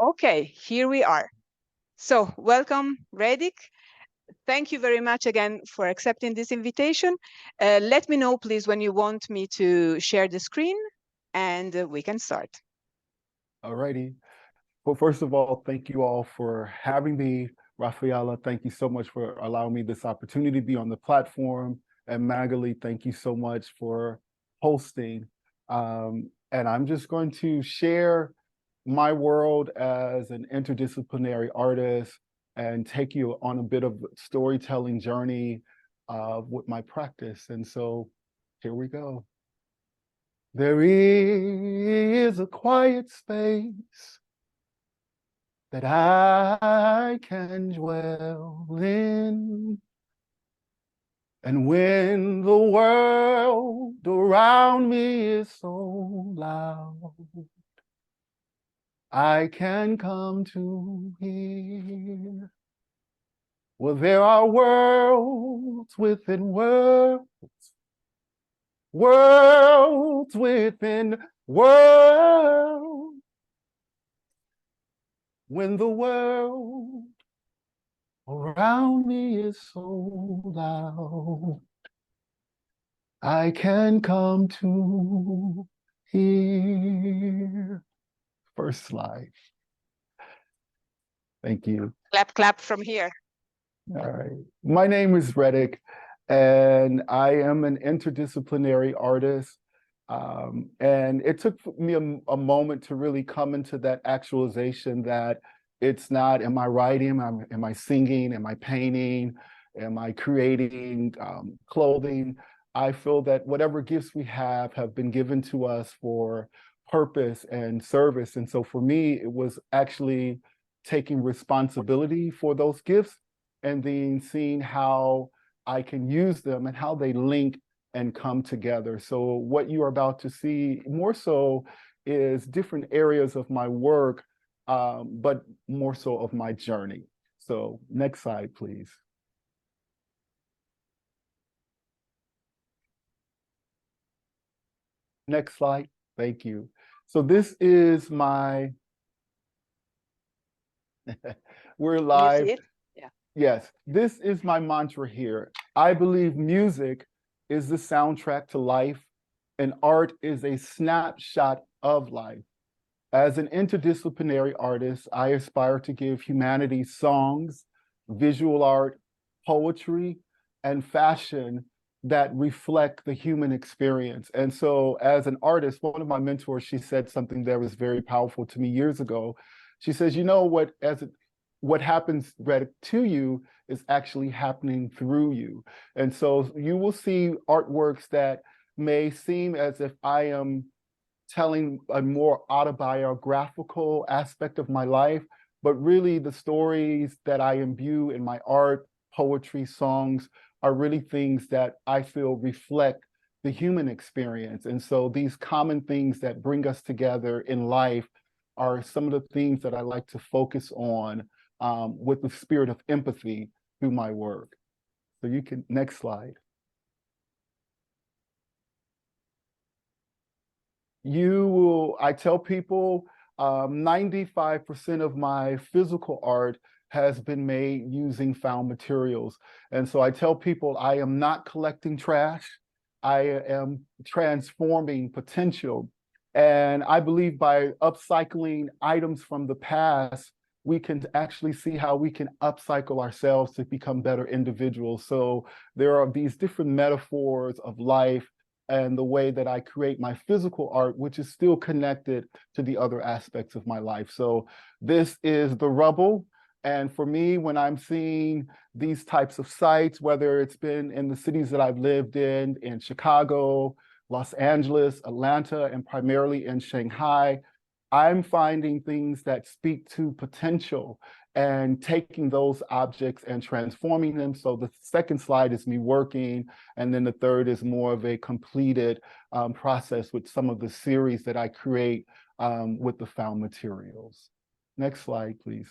Okay, here we are. So welcome, Redic. Thank you very much again for accepting this invitation. Let me know, please, when you want me to share the screen, and we can start. All righty. Well, first of all, thank you all for having me. Raffaella, thank you so much for allowing me this opportunity to be on the platform. And Magalie, thank you so much for hosting. And I'm just going to share my world as an interdisciplinary artist and take you on a bit of storytelling journey with my practice. And so here we go. There is a quiet space that I can dwell in. And when the world around me is so loud, I can come to here. Well, there are worlds within worlds, worlds within worlds. When the world around me is so loud, I can come to here. First slide. Thank you. Clap, clap from here. All right. My name is Redic, and I am an interdisciplinary artist. And it took me a moment to really come into that actualization that it's not, am I writing, am I singing, am I painting, am I creating clothing? I feel that whatever gifts we have been given to us for purpose and service. And so for me, it was actually taking responsibility for those gifts and then seeing how I can use them and how they link and come together. So what you are about to see more so is different areas of my work, but more so of my journey. So next slide, please. Next slide, thank you. So this is my, we're live. Can you see it? Yeah. Yes, this is my mantra here. I believe music is the soundtrack to life, and art is a snapshot of life. As an interdisciplinary artist, I aspire to give humanity songs, visual art, poetry, and fashion that reflect the human experience. And so as an artist, one of my mentors, she said something that was very powerful to me years ago. She says, you know what, what happens to you is actually happening through you. And so you will see artworks that may seem as if I am telling a more autobiographical aspect of my life, but really the stories that I imbue in my art, poetry, songs are really things that I feel reflect the human experience. And so these common things that bring us together in life are some of the things that I like to focus on with the spirit of empathy through my work. So you can, next slide. I tell people 95% of my physical art has been made using found materials. And so I tell people I am not collecting trash. I am transforming potential. And I believe by upcycling items from the past, we can actually see how we can upcycle ourselves to become better individuals. So there are these different metaphors of life and the way that I create my physical art, which is still connected to the other aspects of my life. So this is the rubble. And for me, when I'm seeing these types of sites, whether it's been in the cities that I've lived in Chicago, Los Angeles, Atlanta, and primarily in Shanghai, I'm finding things that speak to potential and taking those objects and transforming them. So the second slide is me working, and then the third is more of a completed process with some of the series that I create with the found materials. Next slide, please.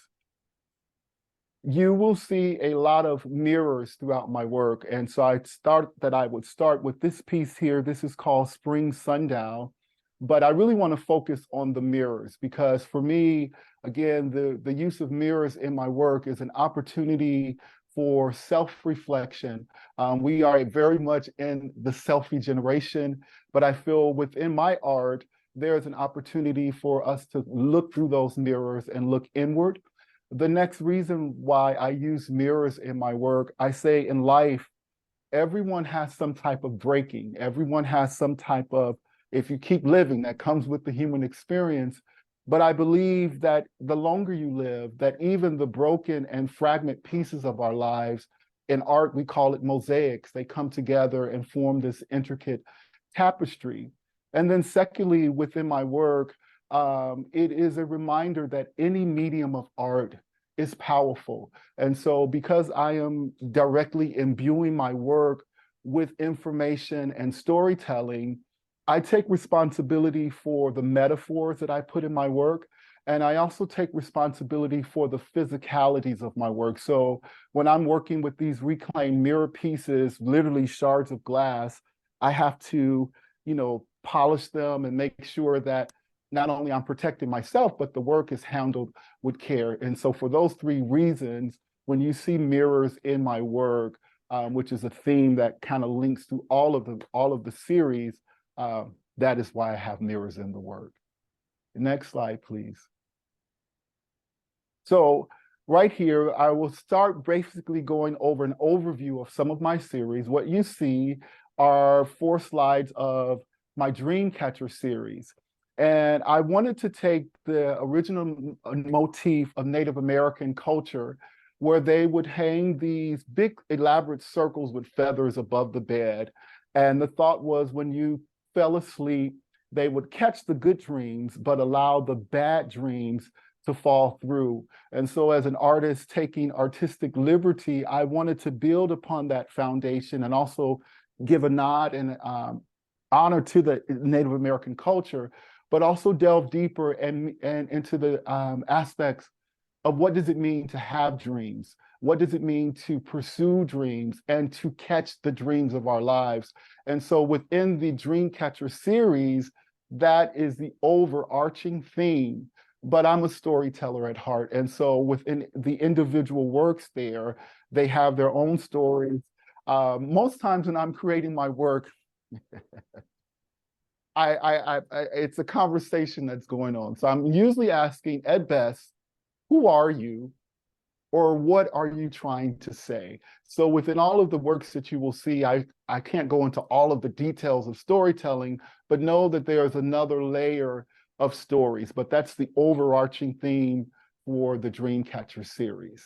You will see a lot of mirrors throughout my work. And so I would start with this piece here. This is called Spring Sundown. but I really want to focus on the mirrors because for me, again, the use of mirrors in my work is an opportunity for self-reflection. We are very much in the selfie generation, but I feel within my art, there's an opportunity for us to look through those mirrors and look inward. The next reason why I use mirrors in my work, I say in life, everyone has some type of breaking. Everyone has some type of, if you keep living, that comes with the human experience. But I believe that the longer you live, that even the broken and fragment pieces of our lives, in art, we call it mosaics. They come together and form this intricate tapestry. And then secondly, within my work, it is a reminder that any medium of art is powerful. And so because I am directly imbuing my work with information and storytelling, I take responsibility for the metaphors that I put in my work. And I also take responsibility for the physicalities of my work. So when I'm working with these reclaimed mirror pieces, literally shards of glass, I have to, polish them and make sure that not only I'm protecting myself, but the work is handled with care. And so for those three reasons, when you see mirrors in my work, which is a theme that kind of links to all of the series, that is why I have mirrors in the work. Next slide, please. So right here, I will start basically going over an overview of some of my series. What you see are 4 slides of my Dreamcatcher series. And I wanted to take the original motif of Native American culture, where they would hang these big elaborate circles with feathers above the bed. And the thought was when you fell asleep, they would catch the good dreams, but allow the bad dreams to fall through. And so as an artist taking artistic liberty, I wanted to build upon that foundation and also give a nod and honor to the Native American culture, but also delve deeper and into the aspects of what does it mean to have dreams? What does it mean to pursue dreams and to catch the dreams of our lives? And so within the Dreamcatcher series, that is the overarching theme, but I'm a storyteller at heart. And so within the individual works there, they have their own stories. Most times when I'm creating my work, it's a conversation that's going on. So I'm usually asking at best, who are you? Or what are you trying to say? So within all of the works that you will see, I can't go into all of the details of storytelling, but know that there's another layer of stories, but that's the overarching theme for the Dreamcatcher series.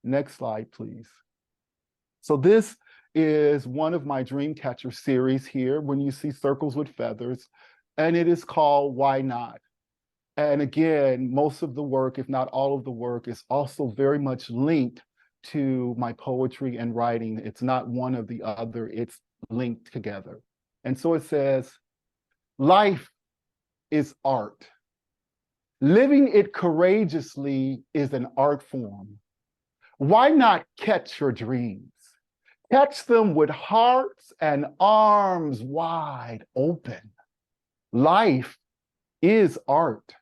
Next slide, please. So this is one of my Dreamcatcher series here, when you see circles with feathers, and it is called Why Not? And again, most of the work, if not all of the work, is also very much linked to my poetry and writing. It's not one or the other, it's linked together. And so it says, life is art. Living it courageously is an art form. Why not catch your dreams? Catch them with hearts and arms wide open. Life is art.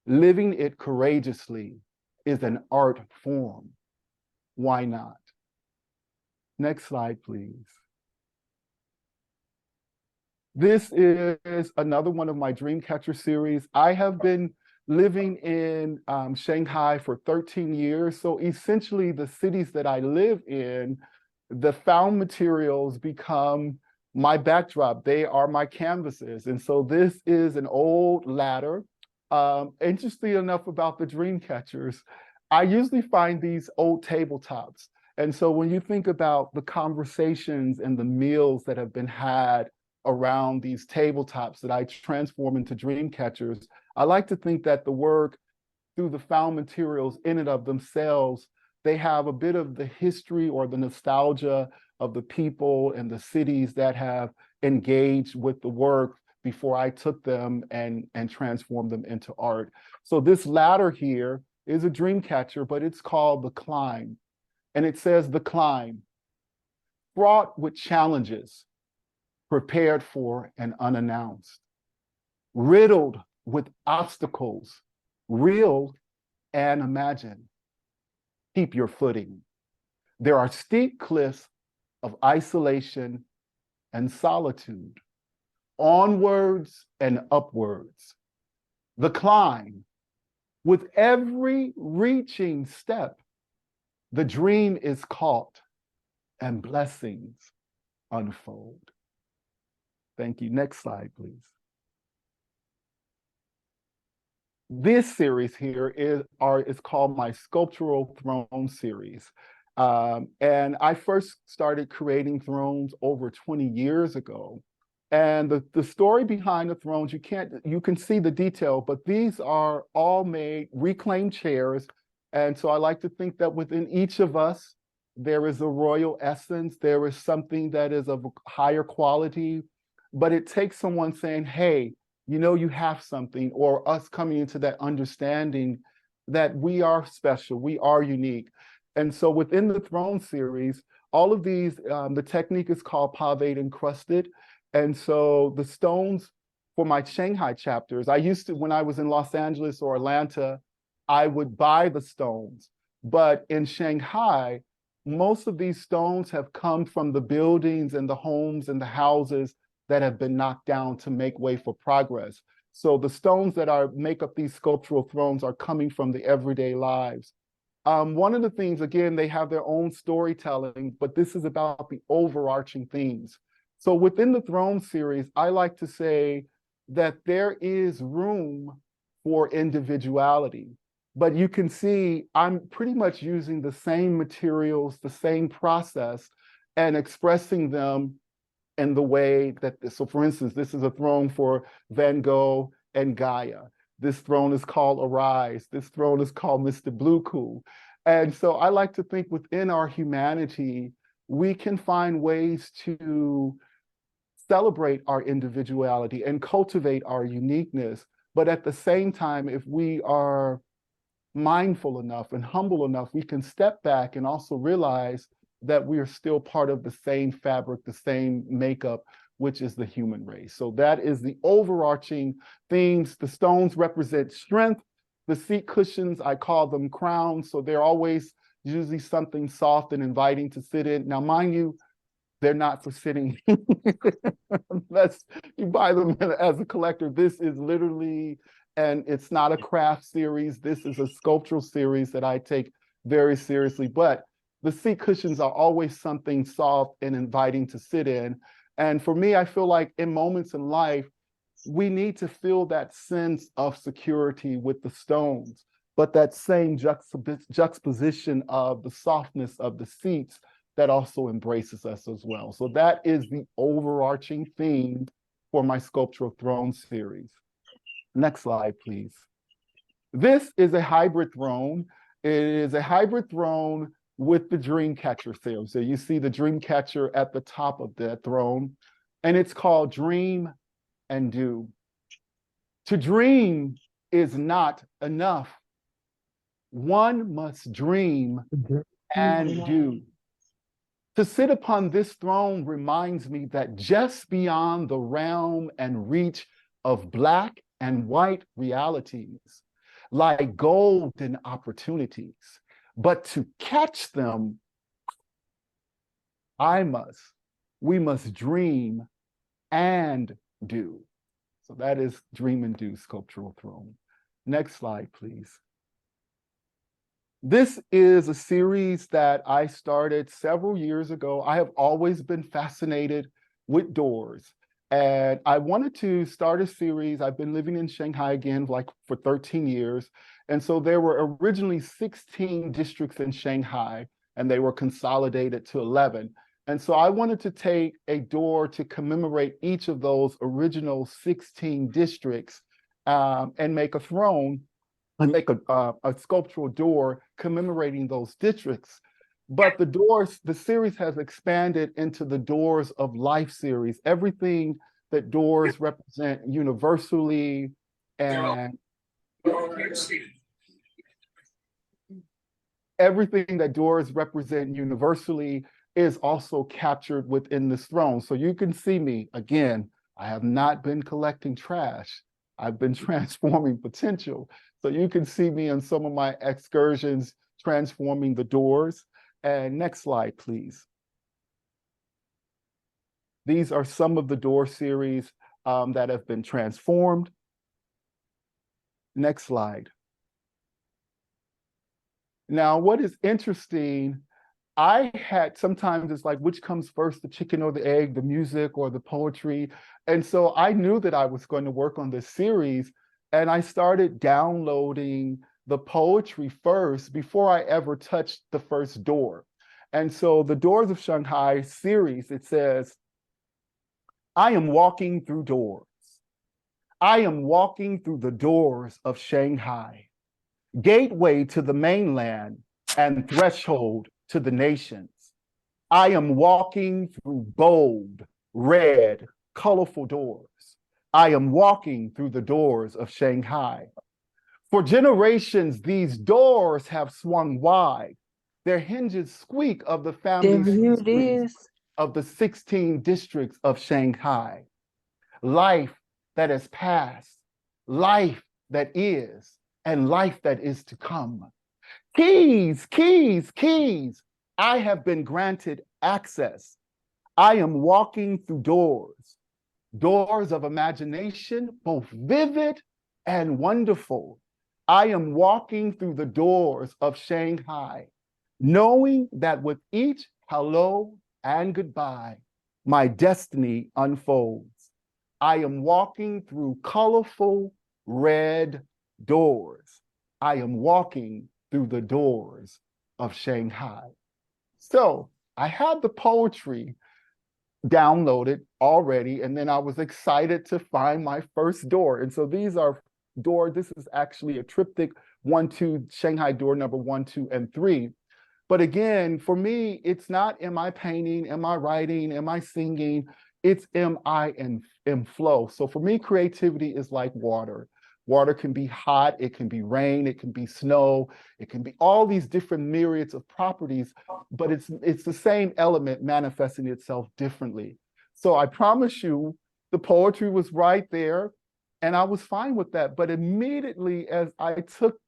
Living it courageously is an art form. Why not? Next slide, please. This is another one of my Dreamcatcher series. I have been living in Shanghai for 13 years. So essentially the cities that I live in, the found materials become my backdrop. They are my canvases. And so this is an old ladder. Interesting enough about the Dreamcatchers, I usually find these old tabletops. And so when you think about the conversations and the meals that have been had around these tabletops that I transform into Dreamcatchers, I like to think that the work through the found materials in and of themselves, they have a bit of the history or the nostalgia of the people and the cities that have engaged with the work before I took them and transformed them into art. So this ladder here is a Dreamcatcher, but it's called The Climb. And it says The Climb, fraught with challenges, prepared for and unannounced. riddled with obstacles, real and imagined. Keep your footing. There are steep cliffs of isolation and solitude, onwards and upwards. The climb, with every reaching step, the dream is caught and blessings unfold. Thank you. Next slide, please. This series here is called my Sculptural Throne series. And I first started creating thrones over 20 years ago. And the story behind the thrones, you can see the detail, but these are all made reclaimed chairs. And so I like to think that within each of us, there is a royal essence, there is something that is of higher quality, but it takes someone saying, hey, you know, you have something, or us coming into that understanding that we are special, we are unique. And so within the Throne series, all of these, the technique is called paved encrusted. And so the stones for my Shanghai chapters, I used to, when I was in Los Angeles or Atlanta, I would buy the stones. But in Shanghai, most of these stones have come from the buildings and the homes and the houses that have been knocked down to make way for progress. So the stones that make up these sculptural thrones are coming from the everyday lives. One of the things, again, they have their own storytelling, but this is about the overarching themes. So within the Throne series, I like to say that there is room for individuality, but you can see I'm pretty much using the same materials, the same process, and expressing them in the way that, so for instance, this is a throne for Van Gogh and Gaia. This throne is called Arise. This throne is called Mr. Blue Cool. And so I like to think within our humanity, we can find ways to celebrate our individuality and cultivate our uniqueness. But at the same time, if we are mindful enough and humble enough, we can step back and also realize that we are still part of the same fabric, the same makeup, which is the human race. So that is the overarching themes. The stones represent strength. The seat cushions, I call them crowns. So they're always usually something soft and inviting to sit in. Now, mind you, they're not for sitting unless you buy them as a collector. This is literally, and it's not a craft series. This is a sculptural series that I take very seriously. But the seat cushions are always something soft and inviting to sit in. And for me, I feel like in moments in life, we need to feel that sense of security with the stones, but that same juxtaposition of the softness of the seats that also embraces us as well. So that is the overarching theme for my Sculptural Throne series. Next slide, please. This is a hybrid throne. It is a hybrid throne with the dream catcher there. So you see the dream catcher at the top of that throne, and it's called Dream and Do. To dream is not enough. One must dream and do. To sit upon this throne reminds me that just beyond the realm and reach of Black and white realities lie golden opportunities. But to catch them, we must dream and do. So that is Dream and Do Sculptural Throne. Next slide, please. This is a series that I started several years ago. I have always been fascinated with doors. And I wanted to start a series. I've been living in Shanghai again, like for 13 years. And so there were originally 16 districts in Shanghai, and they were consolidated to 11. And so I wanted to take a door to commemorate each of those original 16 districts and make a throne and make a sculptural door commemorating those districts. But the series has expanded into the Doors of Life series. Everything that doors represent universally and everything that doors represent universally is also captured within this throne. So you can see me, again, I have not been collecting trash. I've been transforming potential. So you can see me on some of my excursions transforming the doors. And next slide, please. These are some of the door series that have been transformed. Next slide. Now, what is interesting, I had sometimes it's like, which comes first, the chicken or the egg, the music or the poetry? And so I knew that I was going to work on this series, and I started downloading the poetry first before I ever touched the first door. And so the Doors of Shanghai series, it says, I am walking through doors. I am walking through the doors of Shanghai, gateway to the mainland and threshold to the nations. I am walking through bold, red, colorful doors. I am walking through the doors of Shanghai. For generations, these doors have swung wide. Their hinges squeak of the family histories of the 16 districts of Shanghai. Life that has passed, life that is, and life that is to come. Keys, keys, keys. I have been granted access. I am walking through doors, doors of imagination, both vivid and wonderful. I am walking through the doors of Shanghai, knowing that with each hello and goodbye, my destiny unfolds. I am walking through colorful red doors. I am walking through the doors of Shanghai. So I had the poetry downloaded already, and then I was excited to find my first door. And so these are this is actually a triptych 1, 2, Shanghai door number 1, 2, and 3. But again, for me, it's not am I painting, am I writing, am I singing? It's am I in flow. So for me, creativity is like water. Water can be hot, it can be rain, it can be snow, it can be all these different myriads of properties, but it's the same element manifesting itself differently. So I promise you, the poetry was right there, and I was fine with that. But immediately as I took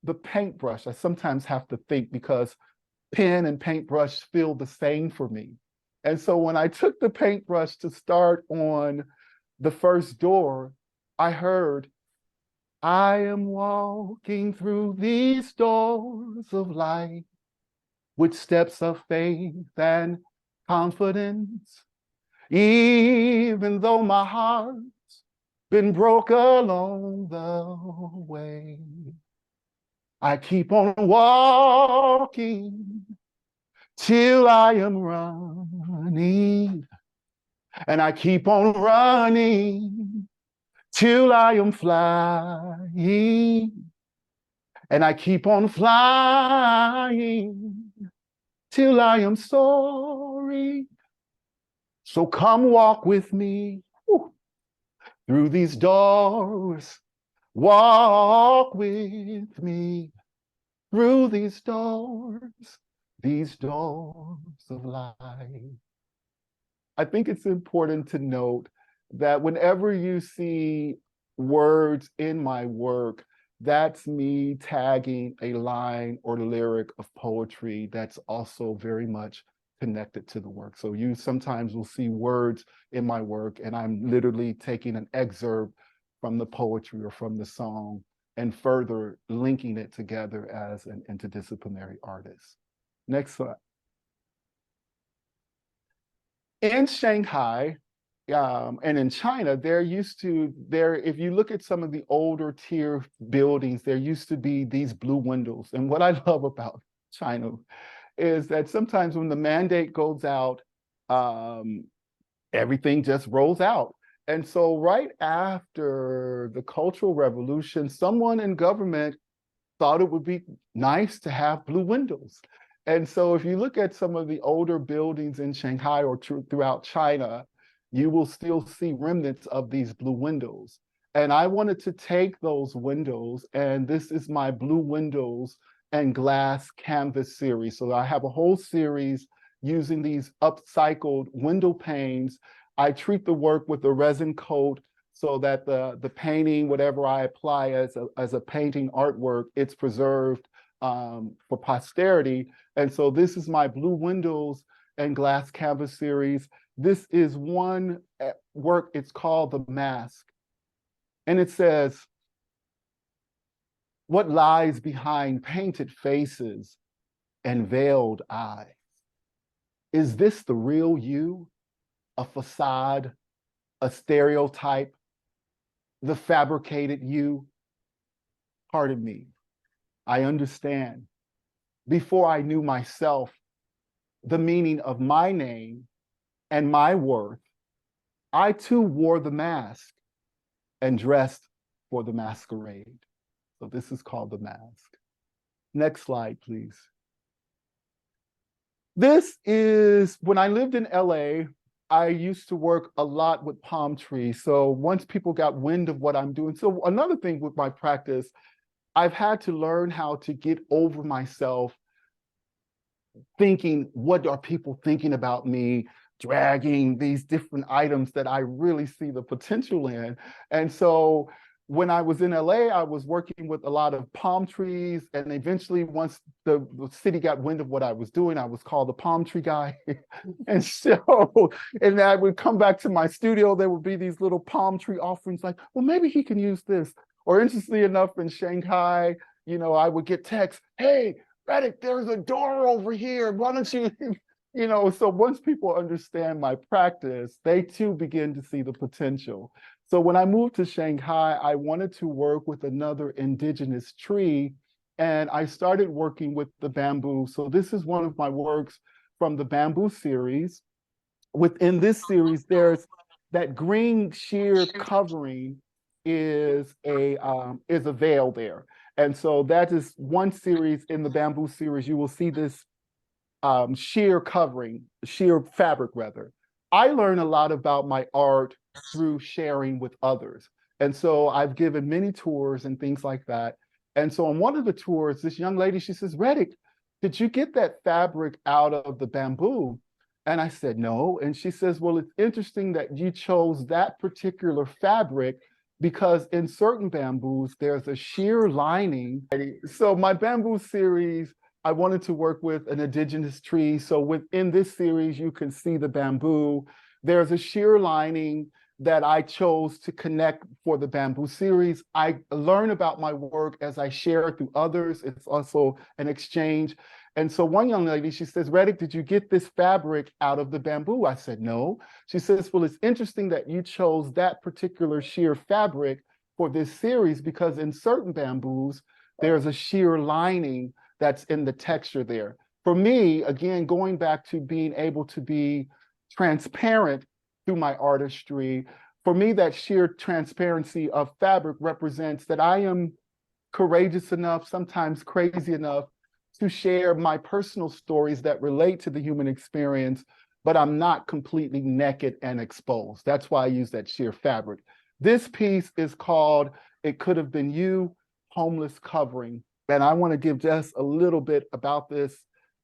the paintbrush, I sometimes have to think because pen and paintbrush feel the same for me. And so when I took the paintbrush to start on the first door, I heard, I am walking through these doors of light with steps of faith and confidence, even though my heart's been broke along the way. I keep on walking till I am running, and I keep on running till I am flying, and I keep on flying till I am soaring. So come walk with me through these doors. Walk with me through these doors of life. I think it's important to note that whenever you see words in my work, that's me tagging a line or lyric of poetry that's also very much connected to the work. So you sometimes will see words in my work, and I'm literally taking an excerpt from the poetry or from the song and further linking it together as an interdisciplinary artist. Next slide. In Shanghai and in China, if you look at some of the older tier buildings, there used to be these blue windows. And what I love about China is that sometimes when the mandate goes out, everything just rolls out. And so right after the Cultural Revolution, someone in government thought it would be nice to have blue windows. And so if you look at some of the older buildings in Shanghai or throughout China, you will still see remnants of these blue windows. And I wanted to take those windows, and this is my blue windows and glass canvas series. So I have a whole series using these upcycled window panes. I treat the work with a resin coat so that the painting, whatever I apply as a painting artwork, it's preserved for posterity. And so this is my Blue Windows and Glass Canvas series. This is one work, it's called The Mask. And it says, what lies behind painted faces and veiled eyes? Is this the real you? A facade, a stereotype, the fabricated you? Pardon me, I understand. Before I knew myself, the meaning of my name and my worth, I too wore the mask and dressed for the masquerade. So this is called The Mask. Next slide, please. This is, when I lived in LA, I used to work a lot with palm trees. So once people got wind of what I'm doing, so another thing with my practice, I've had to learn how to get over myself thinking, what are people thinking about me, dragging these different items that I really see the potential in. And so when I was in LA, I was working with a lot of palm trees. And eventually, once the city got wind of what I was doing, I was called the palm tree guy. And so, and I would come back to my studio, there would be these little palm tree offerings like, well, maybe he can use this. Or interestingly enough, in Shanghai, you know, I would get texts, hey, Redic, there's a door over here. Why don't you, you know, so once people understand my practice, they too begin to see the potential. So when I moved to Shanghai, I wanted to work with another indigenous tree, and I started working with the bamboo. So this is one of my works from the bamboo series. Within this series, there's that green sheer covering is a veil there. And so that is one series in the bamboo series. You will see this sheer covering, sheer fabric rather. I learn a lot about my art through sharing with others. And so I've given many tours and things like that. And so on one of the tours, this young lady, she says, Redic, did you get that fabric out of the bamboo? And I said, no. And she says, well, it's interesting that you chose that particular fabric because in certain bamboos, there's a sheer lining. So my bamboo series, I wanted to work with an indigenous tree. So within this series, you can see the bamboo. There's a sheer lining that I chose to connect for the bamboo series. I learn about my work as I share it through others. It's also an exchange. And so one young lady, she says, Redic, did you get this fabric out of the bamboo? I said, no. She says, well, it's interesting that you chose that particular sheer fabric for this series because in certain bamboos, there's a sheer lining that's in the texture there. For me, again, going back to being able to be transparent through my artistry, for me, that sheer transparency of fabric represents that I am courageous enough, sometimes crazy enough, to share my personal stories that relate to the human experience, but I'm not completely naked and exposed. That's why I use that sheer fabric. This piece is called It Could Have Been You, Homeless Covering. And I want to give just a little bit about this,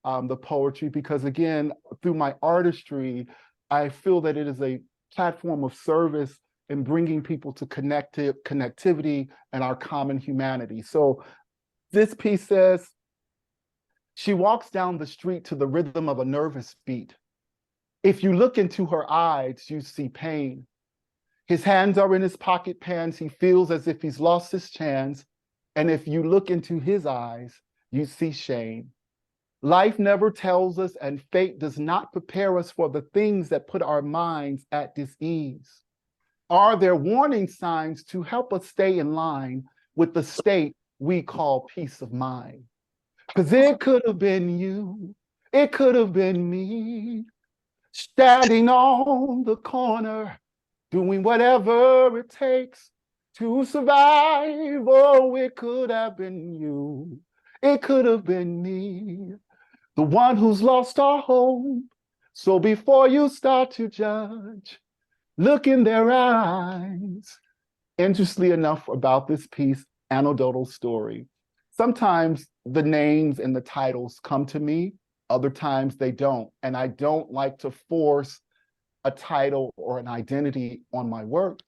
the poetry, because again, through my artistry, I feel that it is a platform of service in bringing people to connectivity and our common humanity. So this piece says, she walks down the street to the rhythm of a nervous beat. If you look into her eyes, you see pain. His hands are in his pocket pants. He feels as if he's lost his chance. And if you look into his eyes, you see shame. Life never tells us, and fate does not prepare us for the things that put our minds at dis-ease. Are there warning signs to help us stay in line with the state we call peace of mind? Because it could have been you, it could have been me, standing on the corner, doing whatever it takes to survive. Oh, it could have been you, it could have been me, the one who's lost our hope. So before you start to judge, look in their eyes. Interestingly enough about this piece, anecdotal story. Sometimes the names and the titles come to me, other times they don't. And I don't like to force a title or an identity on my work.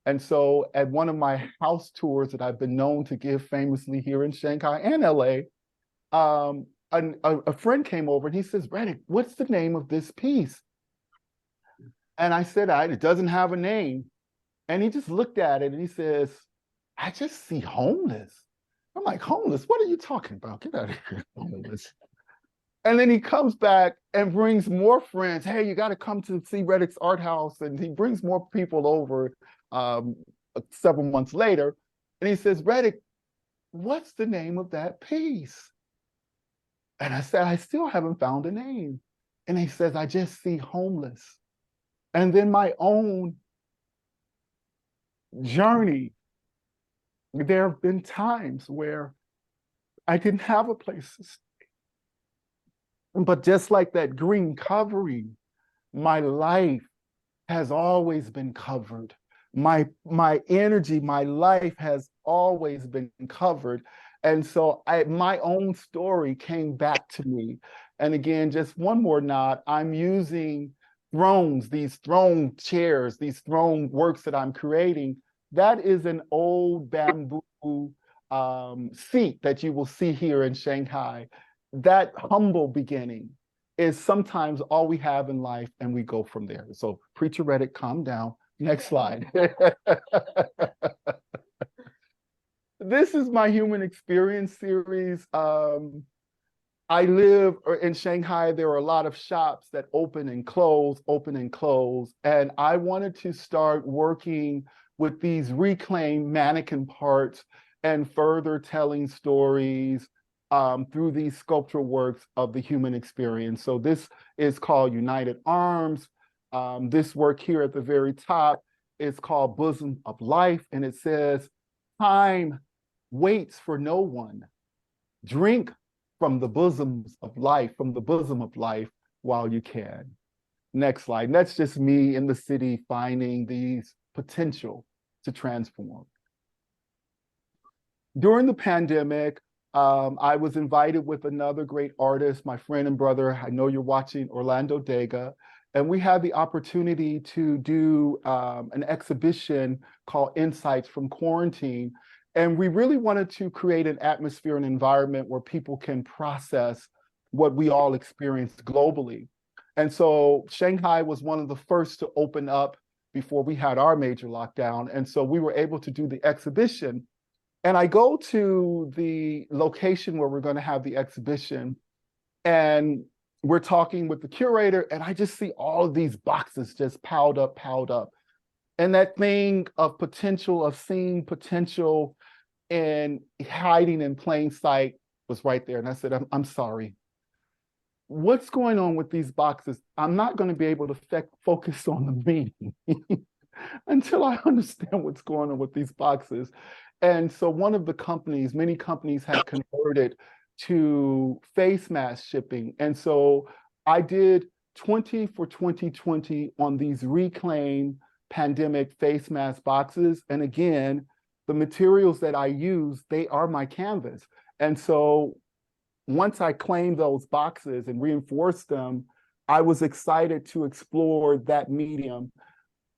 And so at one of my house tours that I've been known to give famously here in Shanghai and LA, a friend came over and he says, Redic, what's the name of this piece? And I said, it doesn't have a name. And he just looked at it and he says, I just see homeless. I'm like, homeless? What are you talking about? Get out of here, homeless. And then he comes back and brings more friends. Hey, you got to come to see Redic's art house. And he brings more people over several months later. And he says, Redic, what's the name of that piece? And I said, I still haven't found a name. And he says, I just see homeless. And then my own journey, there have been times where I didn't have a place to stay. But just like that green covering, my life has always been covered. My energy, my life has always been covered. And so my own story came back to me. And again, just one more nod, I'm using thrones, these throne chairs, these throne works that I'm creating. That is an old bamboo seat that you will see here in Shanghai. That humble beginning is sometimes all we have in life, and we go from there. So Preacher Redic, calm down. Next slide. This is my human experience series. I live in Shanghai. There are a lot of shops that open and close, and I wanted to start working with these reclaimed mannequin parts and further telling stories through these sculptural works of the human experience. So this is called United Arms. This work here at the very top is called Bosom of Life, and it says, time waits for no one. Drink from the bosoms of life, while you can. Next slide. And that's just me in the city finding these potential to transform. During the pandemic, I was invited with another great artist, my friend and brother, I know you're watching, Orlando Dega, and we had the opportunity to do an exhibition called Insights from Quarantine. And we really wanted to create an atmosphere, an environment where people can process what we all experience globally. And so Shanghai was one of the first to open up before we had our major lockdown. And so we were able to do the exhibition. And I go to the location where we're going to have the exhibition, and we're talking with the curator, and I just see all of these boxes just piled up. And that thing of potential, of seeing potential and hiding in plain sight was right there. And I said, I'm sorry. What's going on with these boxes? I'm not going to be able to focus on the meeting until I understand what's going on with these boxes. And so one of the companies, many companies had converted to face mask shipping. And so I did 20 for 2020 on these reclaimed pandemic face mask boxes. And again, the materials that I use, they are my canvas. And so once I claimed those boxes and reinforced them, I was excited to explore that medium.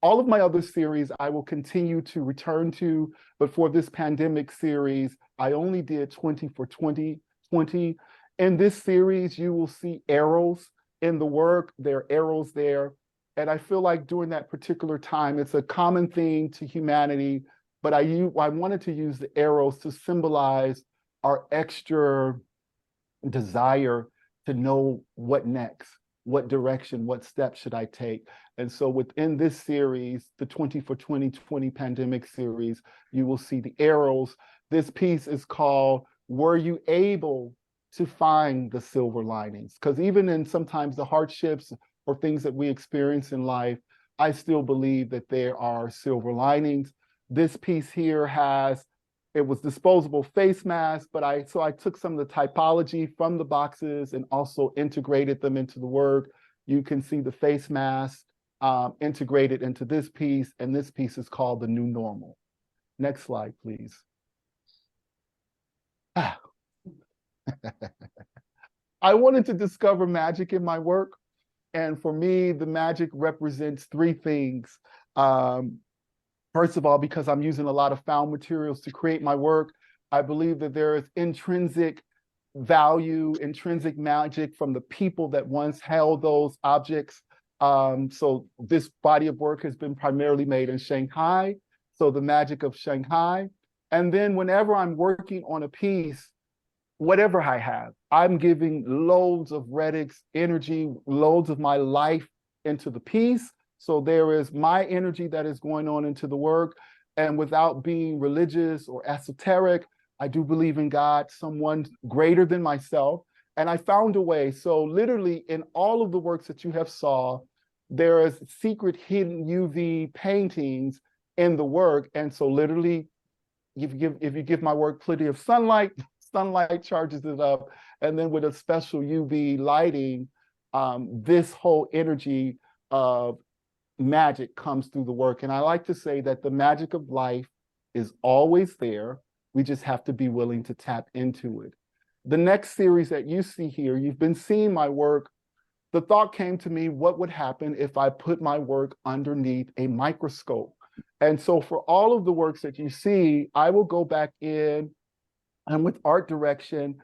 All of my other series I will continue to return to, but for this pandemic series, I only did 20 for 2020. In this series, you will see arrows in the work. There are arrows there. And I feel like during that particular time, it's a common theme to humanity, but I wanted to use the arrows to symbolize our extra desire to know what next, what direction, what steps should I take. And so within this series, the 20 for 2020 pandemic series, you will see the arrows. This piece is called, Were You Able to Find the Silver Linings? Because even in sometimes the hardships or things that we experience in life, I still believe that there are silver linings. This piece here it was disposable face masks, but I took some of the typology from the boxes and also integrated them into the work. You can see the face mask integrated into this piece, and this piece is called The New Normal. Next slide, please. I wanted to discover magic in my work. And for me, the magic represents three things. First of all, because I'm using a lot of found materials to create my work, I believe that there is intrinsic value, intrinsic magic from the people that once held those objects. So this body of work has been primarily made in Shanghai, so the magic of Shanghai. And then whenever I'm working on a piece, whatever I have, I'm giving loads of Redic's energy, loads of my life into the piece. So there is my energy that is going on into the work. And without being religious or esoteric, I do believe in God, someone greater than myself. And I found a way. So literally in all of the works that you have saw, there is secret hidden UV paintings in the work. And so literally, if you give my work plenty of sunlight, sunlight charges it up. And then with a special UV lighting, this whole energy of magic comes through the work. And I like to say that the magic of life is always there. We just have to be willing to tap into it. The next series that you see here, you've been seeing my work. The thought came to me, what would happen if I put my work underneath a microscope? And so for all of the works that you see, I will go back in and with art direction,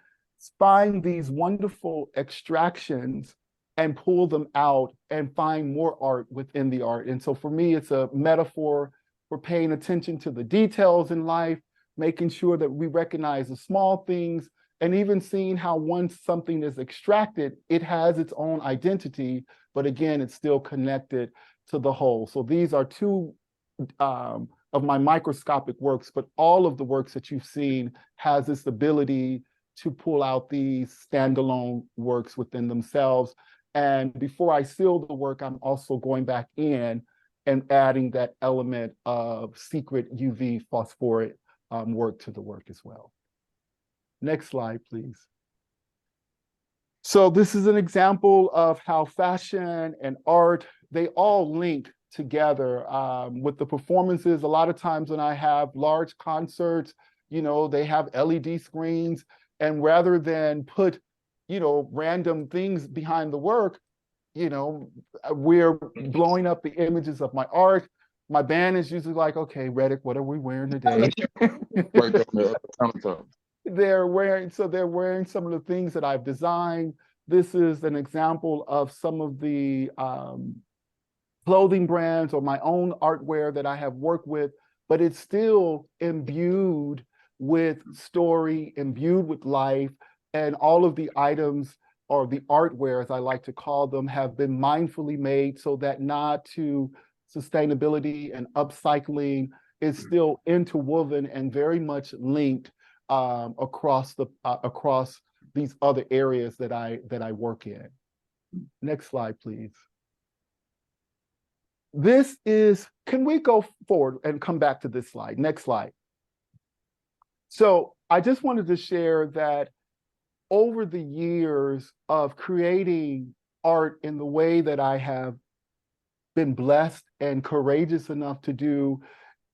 find these wonderful extractions and pull them out and find more art within the art. And so for me, it's a metaphor for paying attention to the details in life, making sure that we recognize the small things, and even seeing how once something is extracted, it has its own identity, but again, it's still connected to the whole. So these are two of my microscopic works, but all of the works that you've seen has this ability to pull out these standalone works within themselves. And before I seal the work, I'm also going back in and adding that element of secret UV phosphoric work to the work as well. Next slide, please. So this is an example of how fashion and art, they all link together with the performances. A lot of times when I have large concerts, you know, they have LED screens, and rather than put, you know, random things behind the work, you know, we're blowing up the images of my art. My band is usually like, okay, Redic, what are we wearing today? They're wearing some of the things that I've designed. This is an example of some of the clothing brands or my own artware that I have worked with, but it's still imbued with story, imbued with life, and all of the items or the artware, as I like to call them, have been mindfully made so that nod to sustainability and upcycling is still interwoven and very much linked across these other areas that I work in. Next slide, please. This is, can we go forward and come back to this slide? Next slide. So I just wanted to share that over the years of creating art in the way that I have been blessed and courageous enough to do,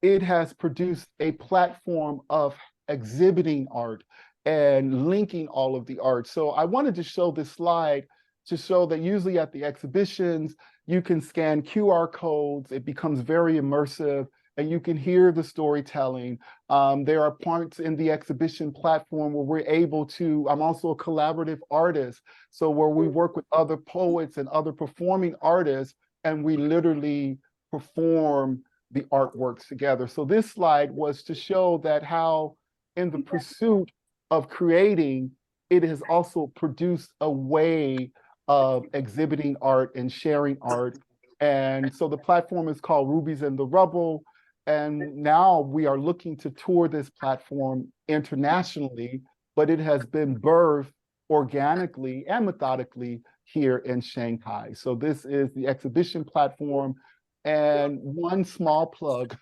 it has produced a platform of exhibiting art and linking all of the art. So I wanted to show this slide to show that usually at the exhibitions, you can scan QR codes, it becomes very immersive, and you can hear the storytelling. There are parts in the exhibition platform where we're able to, I'm also a collaborative artist, so where we work with other poets and other performing artists, and we literally perform the artworks together. So this slide was to show that how in the pursuit of creating, it has also produced a way of exhibiting art and sharing art. And so the platform is called Rubies in the Rubble. And now we are looking to tour this platform internationally, but it has been birthed organically and methodically here in Shanghai. So this is the exhibition platform. And one small plug,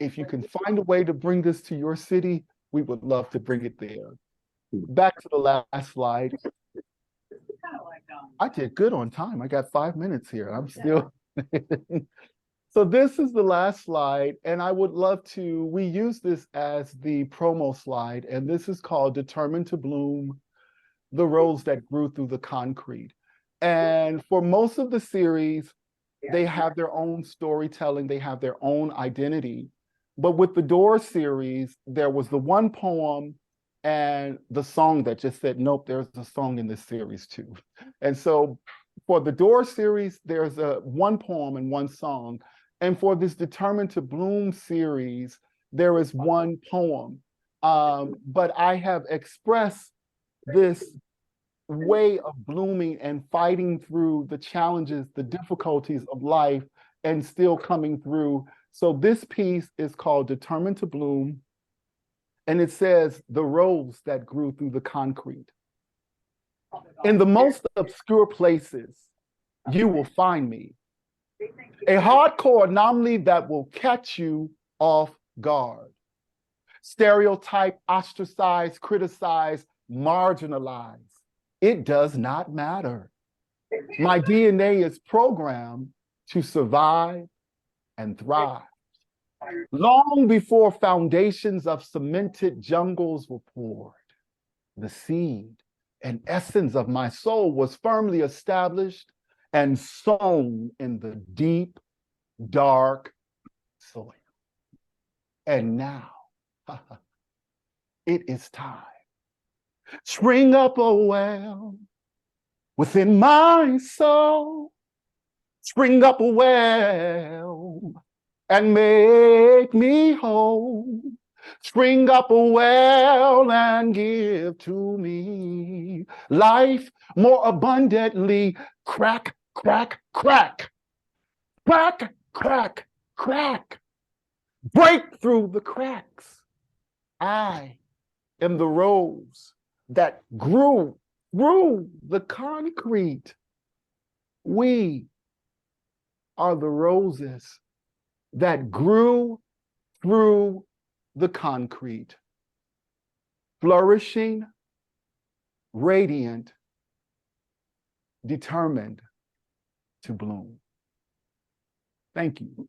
if you can find a way to bring this to your city, we would love to bring it there. Back to the last slide. I did good on time. I got 5 minutes here. I'm still. So this is the last slide, and I would love to, we use this as the promo slide, and this is called Determined to Bloom, the Rose That Grew Through the Concrete. And for most of the series, they have their own storytelling, they have their own identity. But with the Doors series, there was the one poem and the song that just said, nope, there's a song in this series too. And so for the Doors series, there's one poem and one song. And for this Determined to Bloom series, there is one poem. But I have expressed this way of blooming and fighting through the challenges, the difficulties of life, and still coming through. So this piece is called Determined to Bloom, and it says, the rose that grew through the concrete. In the most obscure places, you will find me. A hardcore anomaly that will catch you off guard. Stereotype, ostracize, criticize, marginalize. It does not matter. My DNA is programmed to survive and thrive. Long before foundations of cemented jungles were poured, the seed and essence of my soul was firmly established and sown in the deep, dark soil. And now, it is time. Spring up a well within my soul. Spring up a well and make me whole. Spring up a well and give to me life more abundantly. Crack, crack, crack. Crack, crack, crack. Break through the cracks. I am the rose that grew through the concrete. We are the roses that grew through the concrete, flourishing, radiant, determined to bloom. Thank you.